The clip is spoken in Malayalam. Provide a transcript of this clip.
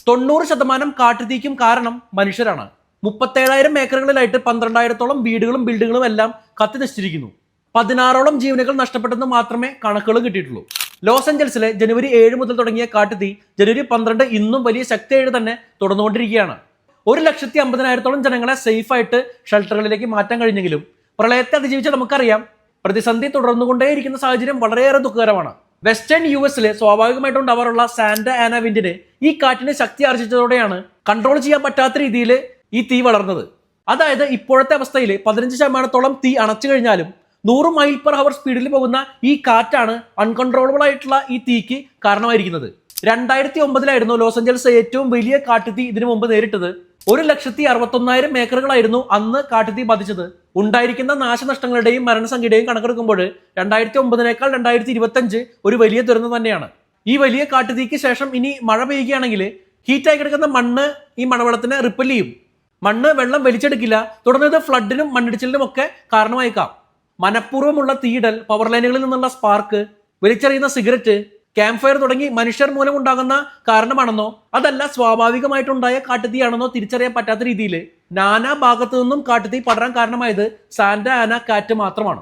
90% കാട്ടുതീക്കും കാരണം മനുഷ്യരാണ്. 37,000 ഏക്കറുകളിലായിട്ട് 12,000-ഓളം വീടുകളും ബിൽഡിങ്ങുകളും എല്ലാം കത്തി നശിച്ചിരിക്കുന്നു. 16ഓളം ജീവനുകൾ നഷ്ടപ്പെട്ടെന്ന് മാത്രമേ കണക്കുകൾ കിട്ടിയിട്ടുള്ളൂ. ലോസ് ഏഞ്ചൽസിലെ ജനുവരി 7 മുതൽ തുടങ്ങിയ കാട്ടുതീ ജനുവരി 12 ഇന്നും വലിയ ശക്തിയായിട്ട് തന്നെ തുടർന്നുകൊണ്ടിരിക്കുകയാണ്. 1,50,000-ഓളം ജനങ്ങളെ സേഫായിട്ട് ഷെൽട്ടറുകളിലേക്ക് മാറ്റാൻ കഴിഞ്ഞെങ്കിലും പ്രളയത്തെ അതിജീവിച്ച നമുക്കറിയാം, പ്രതിസന്ധി തുടർന്നുകൊണ്ടേയിരിക്കുന്ന സാഹചര്യം വളരെയേറെ ദുഃഖകരമാണ്. വെസ്റ്റേൺ US സ്വാഭാവികമായിട്ടും ഉണ്ടാവാറുള്ള സാന്റ ആന വിൻഡിന് ഈ കാറ്റിന് ശക്തി ആർജിച്ചതോടെയാണ് കൺട്രോൾ ചെയ്യാൻ പറ്റാത്ത രീതിയിൽ ഈ തീ വളർന്നത്. അതായത് ഇപ്പോഴത്തെ അവസ്ഥയിൽ 15% തീ അണച്ചു കഴിഞ്ഞാലും 100 മൈൽ/അവർ സ്പീഡിൽ പോകുന്ന ഈ കാറ്റാണ് അൺകൺട്രോളബിൾ ആയിട്ടുള്ള ഈ തീക്ക് കാരണമായിരിക്കുന്നത്. 2009 ലോസ് ഏഞ്ചൽസ് ഏറ്റവും വലിയ കാട്ടുതീ ഇതിനു മുമ്പ് നേരിട്ടത്. 1,61,000 ഏക്കറുകളായിരുന്നു അന്ന് കാട്ടുതീ ബാധിച്ചത്. ഉണ്ടായിരിക്കുന്ന നാശനഷ്ടങ്ങളുടെയും മരണസംഖ്യയുടെയും കണക്കെടുക്കുമ്പോൾ 2009-നേക്കാൾ 2025 ഒരു വലിയ ദുരന്തം തന്നെയാണ്. ഈ വലിയ കാട്ടുതീക്ക് ശേഷം ഇനി മഴ പെയ്യുകയാണെങ്കിൽ ഹീറ്റായി കിടക്കുന്ന മണ്ണ് ഈ മഴവെള്ളത്തിനെ റിപ്പൽ ചെയ്യും. മണ്ണ് വെള്ളം വലിച്ചെടുക്കില്ല. തുടർന്ന് ഇത് ഫ്ലഡിനും മണ്ണിടിച്ചിലിനും ഒക്കെ കാരണമായേക്കാം. മനഃപൂർവ്വമുള്ള തീയിടൽ, പവർ ലൈനുകളിൽ നിന്നുള്ള സ്പാർക്ക്, വലിച്ചെറിയുന്ന സിഗരറ്റ്, ക്യാമ്പ് ഫയർ തുടങ്ങി മനുഷ്യർ മൂലം ഉണ്ടാകുന്ന കാരണമാണെന്നോ അതല്ല സ്വാഭാവികമായിട്ടുണ്ടായ കാട്ടുതീയാണെന്നോ തിരിച്ചറിയാൻ പറ്റാത്ത രീതിയിൽ നാനാ ഭാഗത്തു നിന്നും കാട്ടുതീ പടരാൻ കാരണമായത് സാന്റ ആന കാറ്റ് മാത്രമാണ്.